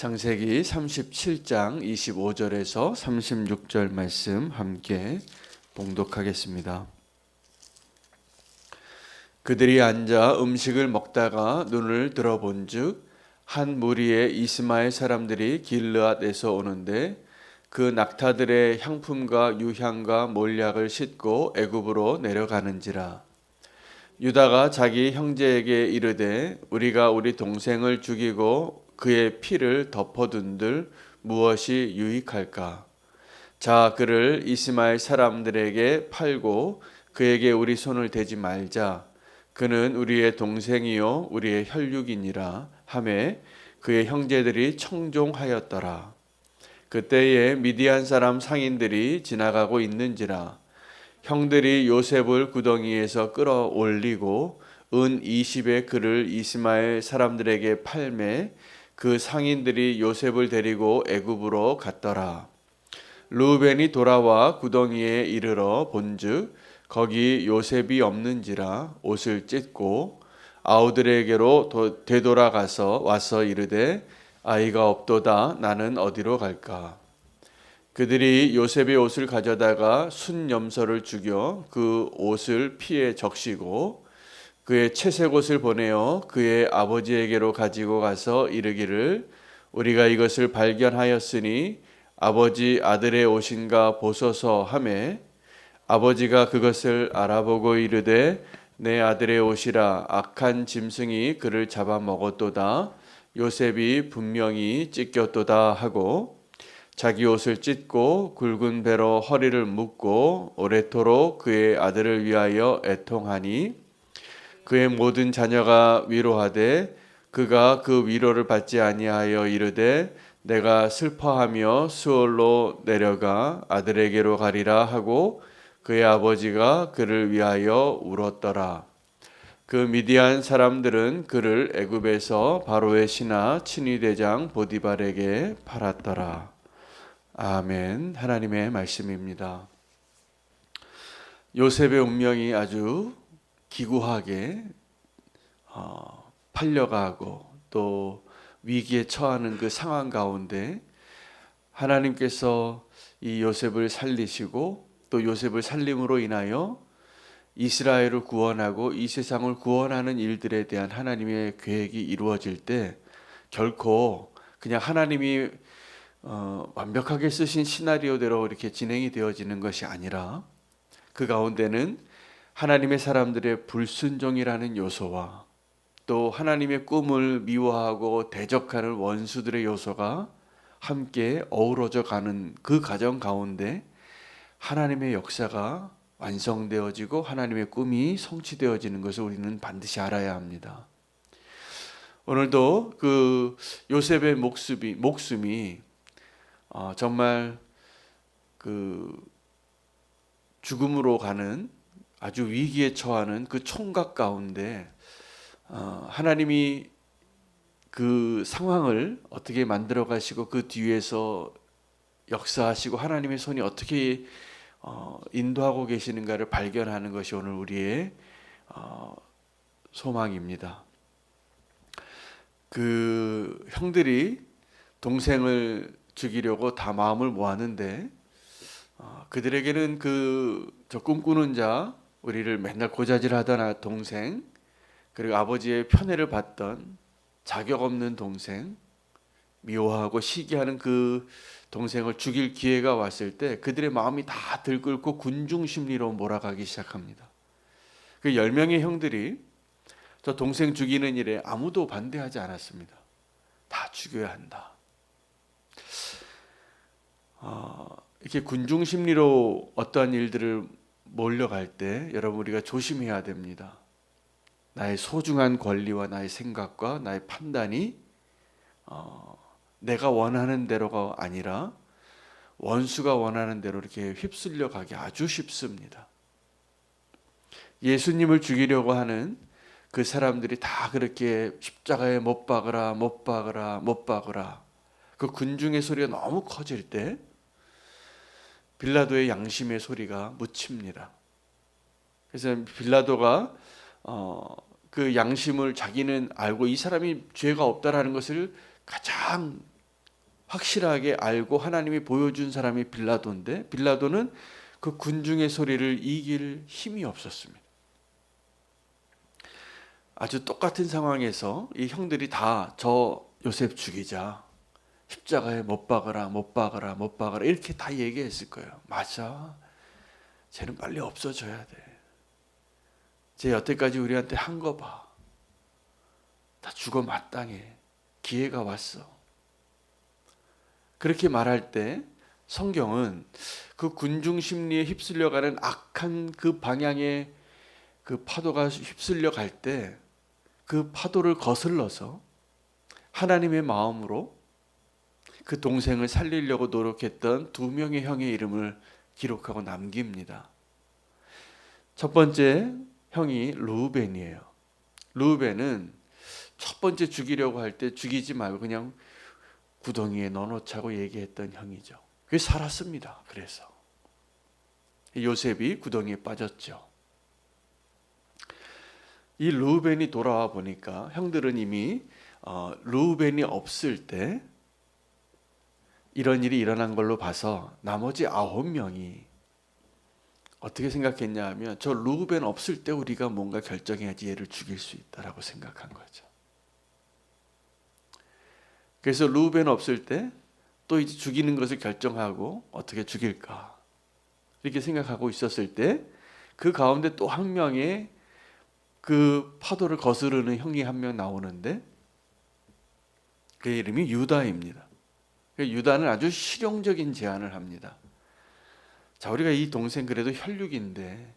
창세기 37장 25절에서 36절 말씀 함께 봉독하겠습니다. 그들이 앉아 음식을 먹다가 눈을 들어본즉 한 무리의 이스마엘 사람들이 길르앗에서 오는데 그 낙타들의 향품과 유향과 몰약을 싣고 애굽으로 내려가는지라. 유다가 자기 형제에게 이르되 우리가 우리 동생을 죽이고 그의 피를 덮어둔들 무엇이 유익할까? 자, 그를 이스마엘 사람들에게 팔고 그에게 우리 손을 대지 말자. 그는 우리의 동생이요 우리의 혈육이니라 하매 그의 형제들이 청종하였더라. 그때에 미디안 사람 상인들이 지나가고 있는지라. 형들이 요셉을 구덩이에서 끌어올리고 은 20의 그를 이스마엘 사람들에게 팔매 그 상인들이 요셉을 데리고 애굽으로 갔더라. 르우벤이 돌아와 구덩이에 이르러 본즉 거기 요셉이 없는지라 옷을 찢고 아우들에게로 되돌아가서 와서 이르되 아이가 없도다. 나는 어디로 갈까? 그들이 요셉의 옷을 가져다가 순염소를 죽여 그 옷을 피에 적시고 그의 채색 옷을 보내어 그의 아버지에게로 가지고 가서 이르기를 우리가 이것을 발견하였으니 아버지 아들의 옷인가 보소서 하매 아버지가 그것을 알아보고 이르되 내 아들의 옷이라. 악한 짐승이 그를 잡아먹었도다. 요셉이 분명히 찢겼도다 하고 자기 옷을 찢고 굵은 배로 허리를 묶고 오래도록 그의 아들을 위하여 애통하니 그의 모든 자녀가 위로하되 그가 그 위로를 받지 아니하여 이르되 내가 슬퍼하며 수월로 내려가 아들에게로 가리라 하고 그의 아버지가 그를 위하여 울었더라. 그 미디안 사람들은 그를 애굽에서 바로의 신하 친위대장 보디발에게 팔았더라. 아멘. 하나님의 말씀입니다. 요셉의 운명이 아주 기구하게 팔려가고 또 위기에 처하는 그 상황 가운데 하나님께서 이 요셉을 살리시고 또 요셉을 살림으로 인하여 이스라엘을 구원하고 이 세상을 구원하는 일들에 대한 하나님의 계획이 이루어질 때 결코 그냥 하나님이 완벽하게 쓰신 시나리오대로 이렇게 진행이 되어지는 것이 아니라 그 가운데는 하나님의 사람들의 불순종이라는 요소와 또 하나님의 꿈을 미워하고 대적하는 원수들의 요소가 함께 어우러져 가는 그 과정 가운데 하나님의 역사가 완성되어지고 하나님의 꿈이 성취되어지는 것을 우리는 반드시 알아야 합니다. 오늘도 그 요셉의 목숨이 정말 그 죽음으로 가는 아주 위기에 처하는 그 총각 가운데 하나님이 그 상황을 어떻게 만들어 가시고 그 뒤에서 역사하시고 하나님의 손이 어떻게 인도하고 계시는가를 발견하는 것이 오늘 우리의 소망입니다. 그 형들이 동생을 죽이려고 다 마음을 모았는데 그들에게는 저 꿈꾸는 자, 우리를 맨날 고자질하던 동생, 그리고 아버지의 편애를 받던 자격 없는 동생, 미워하고 시기하는 그 동생을 죽일 기회가 왔을 때 그들의 마음이 다 들끓고 군중심리로 몰아가기 시작합니다. 그 10명의 형들이 저 동생 죽이는 일에 아무도 반대하지 않았습니다. 다 죽여야 한다. 이렇게 군중심리로 어떠한 일들을 몰려갈 때 여러분 우리가 조심해야 됩니다. 나의 소중한 권리와 나의 생각과 나의 판단이 내가 원하는 대로가 아니라 원수가 원하는 대로 이렇게 휩쓸려 가기 아주 쉽습니다. 예수님을 죽이려고 하는 그 사람들이 다 그렇게 십자가에 못 박으라 그 군중의 소리가 너무 커질 때 빌라도의 양심의 소리가 묻힙니다. 그래서 빌라도가 그 양심을 자기는 알고 이 사람이 죄가 없다라는 것을 가장 확실하게 알고 하나님이 보여준 사람이 빌라도인데 빌라도는 그 군중의 소리를 이길 힘이 없었습니다. 아주 똑같은 상황에서 이 형들이 다 저 요셉 죽이자, 십자가에 못 박아라, 못 박아라, 못 박아라 이렇게 다 얘기했을 거예요. 맞아, 쟤는 빨리 없어져야 돼. 쟤 여태까지 우리한테 한 거 봐. 다 죽어 마땅해. 기회가 왔어. 그렇게 말할 때 성경은 그 군중 심리에 휩쓸려가는 악한 그 방향의 그 파도가 휩쓸려 갈 때 그 파도를 거슬러서 하나님의 마음으로 그 동생을 살리려고 노력했던 두 명의 형의 이름을 기록하고 남깁니다. 첫 번째 형이 르우벤이에요. 르우벤은 첫 번째 죽이려고 할 때 죽이지 말고 그냥 구덩이에 넣어놓자고 얘기했던 형이죠. 그게 살았습니다. 그래서 요셉이 구덩이에 빠졌죠. 이 르우벤이 돌아와 보니까 형들은 이미 르우벤이 없을 때 이런 일이 일어난 걸로 봐서 나머지 9명이 어떻게 생각했냐 하면 저 르우벤 없을 때 우리가 뭔가 결정해야지 얘를 죽일 수 있다라고 생각한 거죠. 그래서 르우벤 없을 때 또 이제 죽이는 것을 결정하고 어떻게 죽일까 이렇게 생각하고 있었을 때 그 가운데 또 한 명의 그 파도를 거스르는 형이 한 명 나오는데 그 이름이 유다입니다. 유다는 아주 실용적인 제안을 합니다. 자, 우리가 이 동생 그래도 혈육인데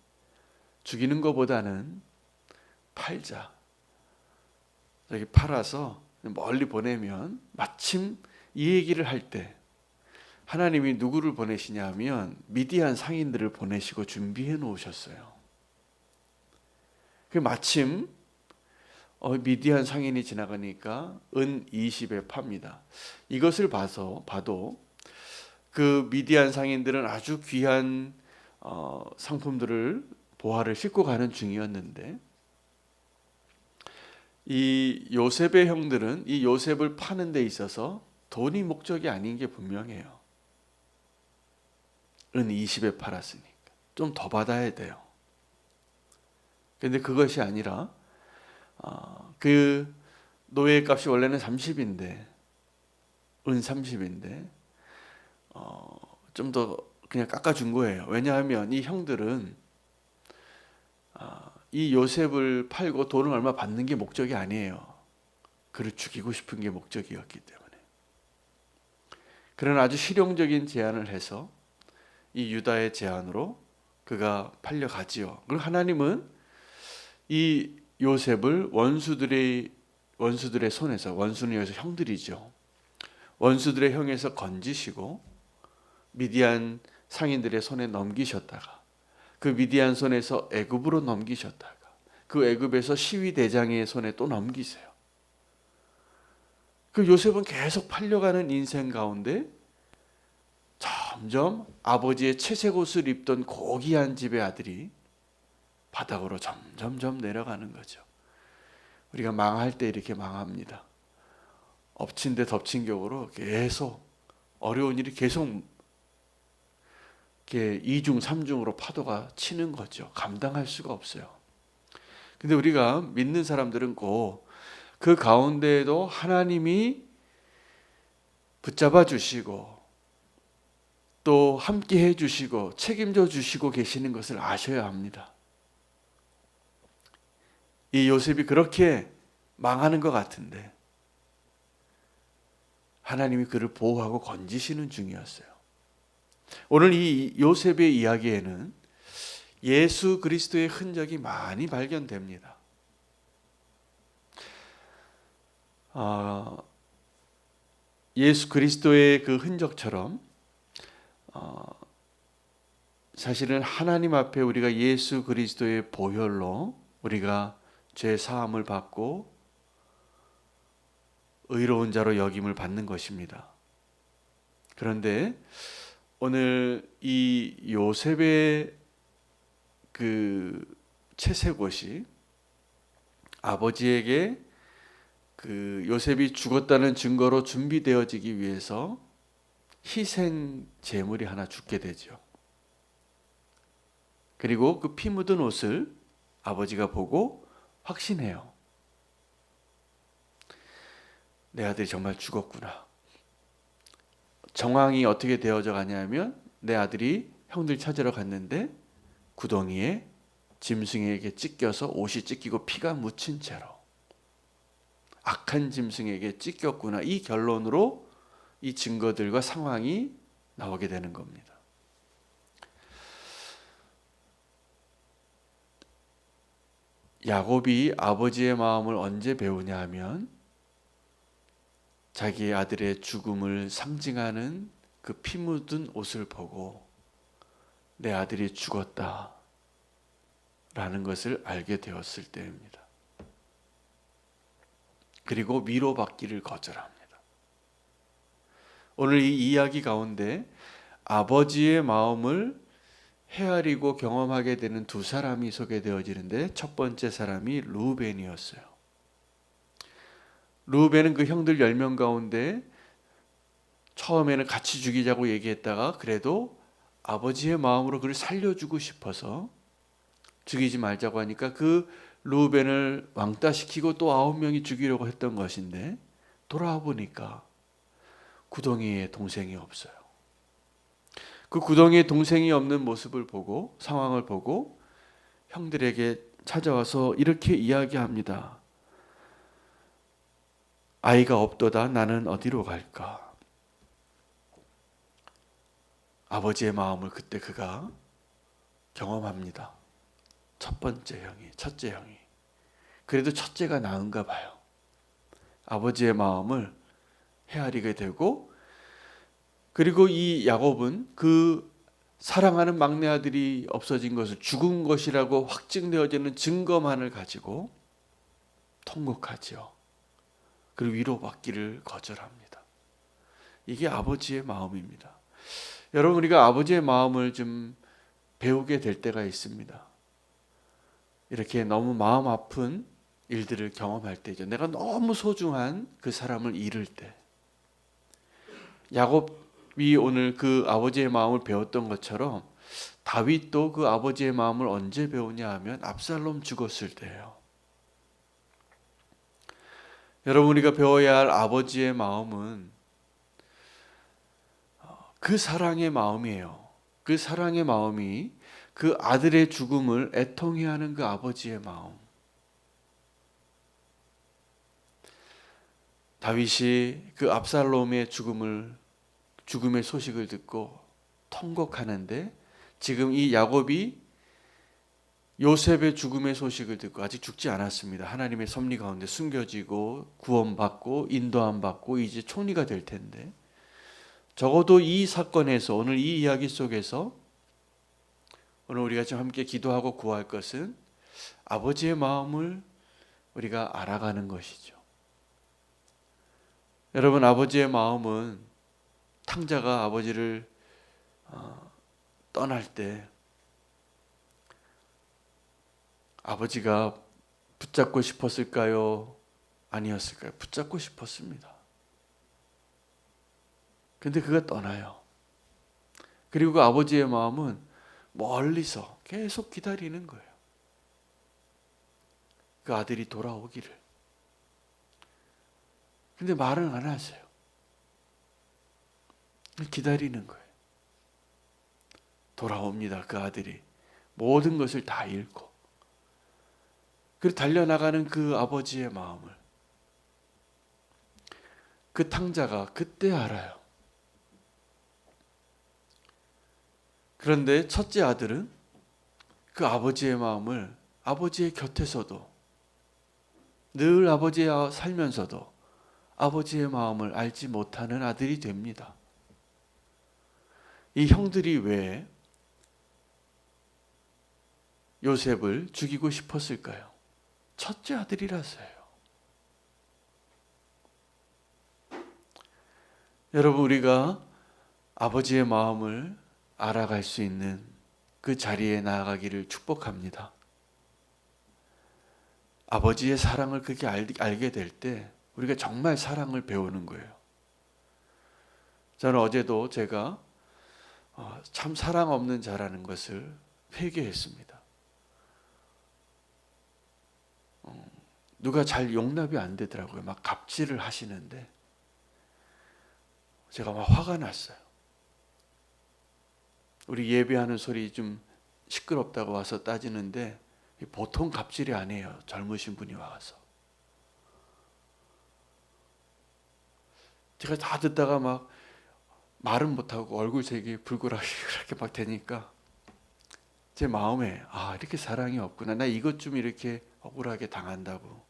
죽이는 것보다는 팔자. 저기 팔아서 멀리 보내면 마침 이 얘기를 할 때 하나님이 누구를 보내시냐 하면 미디안 상인들을 보내시고 준비해 놓으셨어요. 그 마침 미디안 상인이 지나가니까 은 20에 팝니다. 이것을 봐도 그 미디안 상인들은 아주 귀한 상품들을 보화를 싣고 가는 중이었는데 이 요셉의 형들은 이 요셉을 파는 데 있어서 돈이 목적이 아닌 게 분명해요. 은 20에 팔았으니까 좀 더 받아야 돼요. 근데 그것이 아니라 그 노예 값이 원래는 30인데 은 30인데 좀 더 그냥 깎아준 거예요. 왜냐하면 이 형들은 이 요셉을 팔고 돈을 얼마 받는 게 목적이 아니에요. 그를 죽이고 싶은 게 목적이었기 때문에. 그런 아주 실용적인 제안을 해서 이 유다의 제안으로 그가 팔려가지요. 그리고 하나님은 이 요셉을 원수들의 손에서, 원수는 여기서 형들이죠. 원수들의 형에서 건지시고 미디안 상인들의 손에 넘기셨다가 그 미디안 손에서 애굽으로 넘기셨다가 그 애굽에서 시위 대장의 손에 또 넘기세요. 그 요셉은 계속 팔려가는 인생 가운데 점점 아버지의 채색 옷을 입던 고귀한 집의 아들이 바닥으로 점점 내려가는 거죠. 우리가 망할 때 이렇게 망합니다. 엎친 데 덮친 격으로 계속 어려운 일이 계속 이렇게 2중, 3중으로 파도가 치는 거죠. 감당할 수가 없어요. 근데 우리가 믿는 사람들은 꼭 그 가운데에도 하나님이 붙잡아 주시고 또 함께 해 주시고 책임져 주시고 계시는 것을 아셔야 합니다. 이 요셉이 그렇게 망하는 것 같은데 하나님이 그를 보호하고 건지시는 중이었어요. 오늘 이 요셉의 이야기에는 예수 그리스도의 흔적이 많이 발견됩니다. 예수 그리스도의 그 흔적처럼 사실은 하나님 앞에 우리가 예수 그리스도의 보혈로 우리가 죄 사함을 받고 의로운 자로 여김을 받는 것입니다. 그런데 오늘 이 요셉의 그 채색옷이 아버지에게 그 요셉이 죽었다는 증거로 준비되어지기 위해서 희생 제물이 하나 죽게 되죠. 그리고 그 피 묻은 옷을 아버지가 보고 확신해요. 내 아들이 정말 죽었구나. 정황이 어떻게 되어져 가냐면 내 아들이 형들 찾으러 갔는데 구덩이에 짐승에게 찢겨서 옷이 찢기고 피가 묻힌 채로 악한 짐승에게 찢겼구나. 이 결론으로 이 증거들과 상황이 나오게 되는 겁니다. 야곱이 아버지의 마음을 언제 배우냐 하면 자기의 아들의 죽음을 상징하는 그 피 묻은 옷을 보고 내 아들이 죽었다 라는 것을 알게 되었을 때입니다. 그리고 위로받기를 거절합니다. 오늘 이 이야기 가운데 아버지의 마음을 헤아리고 경험하게 되는 두 사람이 소개되어지는데 첫 번째 사람이 르우벤이었어요. 르우벤은 그 형들 10명 가운데 처음에는 같이 죽이자고 얘기했다가 그래도 아버지의 마음으로 그를 살려주고 싶어서 죽이지 말자고 하니까 그 르우벤을 왕따시키고 또 9명이 죽이려고 했던 것인데 돌아와 보니까 구덩이에 동생이 없어요. 그 구덩이에 동생이 없는 모습을 보고 상황을 보고 형들에게 찾아와서 이렇게 이야기합니다. 아이가 없도다. 나는 어디로 갈까? 아버지의 마음을 그때 그가 경험합니다. 첫째 형이. 그래도 첫째가 나은가 봐요. 아버지의 마음을 헤아리게 되고 그리고 이 야곱은 그 사랑하는 막내 아들이 없어진 것을 죽은 것이라고 확증되어지는 증거만을 가지고 통곡하지요. 그리고 위로받기를 거절합니다. 이게 아버지의 마음입니다. 여러분 우리가 아버지의 마음을 좀 배우게 될 때가 있습니다. 이렇게 너무 마음 아픈 일들을 경험할 때죠. 내가 너무 소중한 그 사람을 잃을 때. 야곱이 오늘 그 아버지의 마음을 배웠던 것처럼 다윗도 그 아버지의 마음을 언제 배우냐 하면 압살롬 죽었을 때예요. 여러분 우리가 배워야 할 아버지의 마음은 그 사랑의 마음이에요. 그 사랑의 마음이 그 아들의 죽음을 애통해하는 그 아버지의 마음. 다윗이 그 압살롬의 죽음의 소식을 듣고 통곡하는데 지금 이 야곱이 요셉의 죽음의 소식을 듣고 아직 죽지 않았습니다. 하나님의 섭리 가운데 숨겨지고 구원받고 인도함 받고 이제 총리가 될 텐데 적어도 이 사건에서 오늘 이 이야기 속에서 오늘 우리가 지금 함께 기도하고 구할 것은 아버지의 마음을 우리가 알아가는 것이죠. 여러분 아버지의 마음은 탕자가 아버지를 떠날 때 아버지가 붙잡고 싶었을까요? 아니었을까요? 붙잡고 싶었습니다. 근데 그가 떠나요. 그리고 그 아버지의 마음은 멀리서 계속 기다리는 거예요. 그 아들이 돌아오기를. 근데 말은 안 하세요. 기다리는 거예요. 돌아옵니다. 그 아들이. 모든 것을 다 잃고. 그리고 달려나가는 그 아버지의 마음을 그 탕자가 그때 알아요. 그런데 첫째 아들은 그 아버지의 마음을 아버지의 곁에서도 늘 아버지와 살면서도 아버지의 마음을 알지 못하는 아들이 됩니다. 이 형들이 왜 요셉을 죽이고 싶었을까요? 첫째 아들이라서요. 여러분 우리가 아버지의 마음을 알아갈 수 있는 그 자리에 나아가기를 축복합니다. 아버지의 사랑을 그렇게 알게 될 때 우리가 정말 사랑을 배우는 거예요. 저는 어제도 제가 참 사랑 없는 자라는 것을 회개했습니다. 누가 잘 용납이 안 되더라고요. 막 갑질을 하시는데 제가 막 화가 났어요. 우리 예배하는 소리 좀 시끄럽다고 와서 따지는데 보통 갑질이 아니에요. 젊으신 분이 와서. 제가 다 듣다가 막 말은 못하고 얼굴색이 불그랗게 그렇게 막 되니까 제 마음에 이렇게 사랑이 없구나. 나 이것 좀 이렇게 억울하게 당한다고.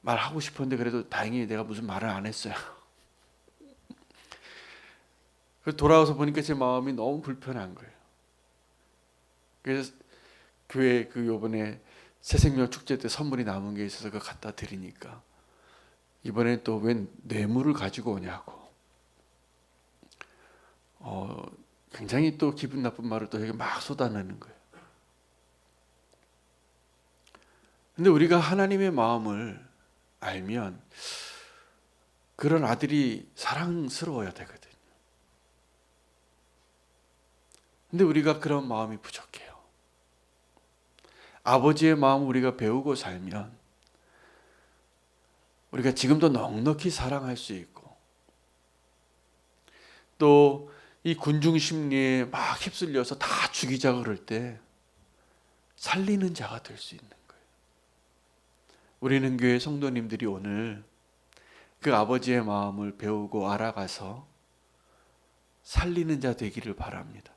말하고 싶었는데 그래도 다행히 내가 무슨 말을 안 했어요. 그래서 돌아와서 보니까 제 마음이 너무 불편한 거예요. 그래서 교회 요번에 새생명 축제 때 선물이 남은 게 있어서 그거 갖다 드리니까 이번에 또 웬 뇌물을 가지고 오냐고. 굉장히 또 기분 나쁜 말을 또 여기 막 쏟아내는 거예요. 근데 우리가 하나님의 마음을 알면 그런 아들이 사랑스러워야 되거든요. 근데 우리가 그런 마음이 부족해요. 아버지의 마음을 우리가 배우고 살면 우리가 지금도 넉넉히 사랑할 수 있고 또 이 군중 심리에 막 휩쓸려서 다 죽이자 그럴 때 살리는 자가 될 수 있는 거예요. 우리는 교회 성도님들이 오늘 그 아버지의 마음을 배우고 알아가서 살리는 자 되기를 바랍니다.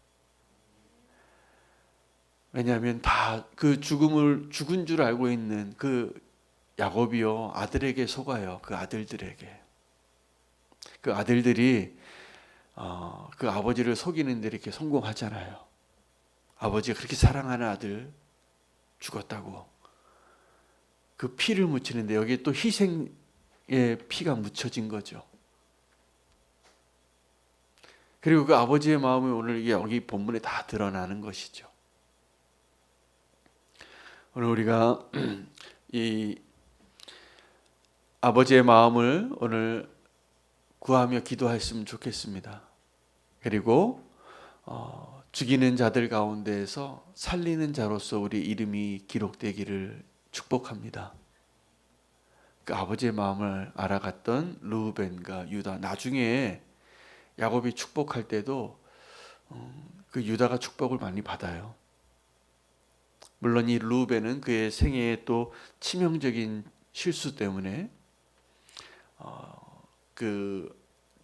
왜냐하면 다 그 죽은 줄 알고 있는 그 야곱이요 아들에게 속아요. 그 아들들에게. 그 아들들이 그 아버지를 속이는 데 이렇게 성공하잖아요. 아버지가 그렇게 사랑하는 아들 죽었다고. 그 피를 묻히는데 여기에 또 희생의 피가 묻혀진 거죠. 그리고 그 아버지의 마음이 오늘 여기 본문에 다 드러나는 것이죠. 오늘 우리가 이 아버지의 마음을 오늘 구하며 기도했으면 좋겠습니다. 그리고 죽이는 자들 가운데에서 살리는 자로서 우리 이름이 기록되기를 축복합니다. 그 아버지의 마음을 알아갔던 르우벤과 유다, 나중에 야곱이 축복할 때도 그 유다가 축복을 많이 받아요. 물론 이 르우벤은 그의 생애에 또 치명적인 실수 때문에 그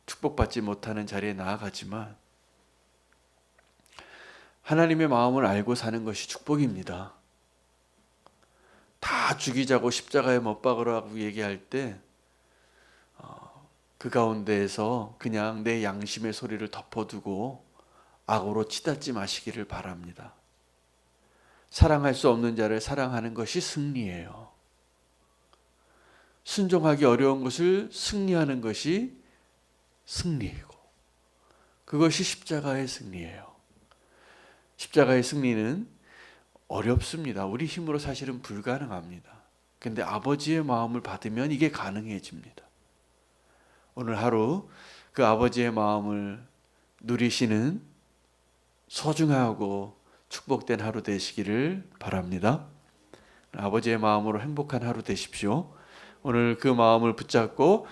축복받지 못하는 자리에 나아가지만 하나님의 마음을 알고 사는 것이 축복입니다. 다 죽이자고 십자가에 못 박으라고 얘기할 때 그 가운데에서 그냥 내 양심의 소리를 덮어두고 악으로 치닫지 마시기를 바랍니다. 사랑할 수 없는 자를 사랑하는 것이 승리예요. 순종하기 어려운 것을 승리하는 것이 승리이고 그것이 십자가의 승리예요. 십자가의 승리는 어렵습니다. 우리 힘으로 사실은 불가능합니다. 그런데 아버지의 마음을 받으면 이게 가능해집니다. 오늘 하루 그 아버지의 마음을 누리시는 소중하고 축복된 하루 되시기를 바랍니다. 아버지의 마음으로 행복한 하루 되십시오. 오늘 그 마음을 붙잡고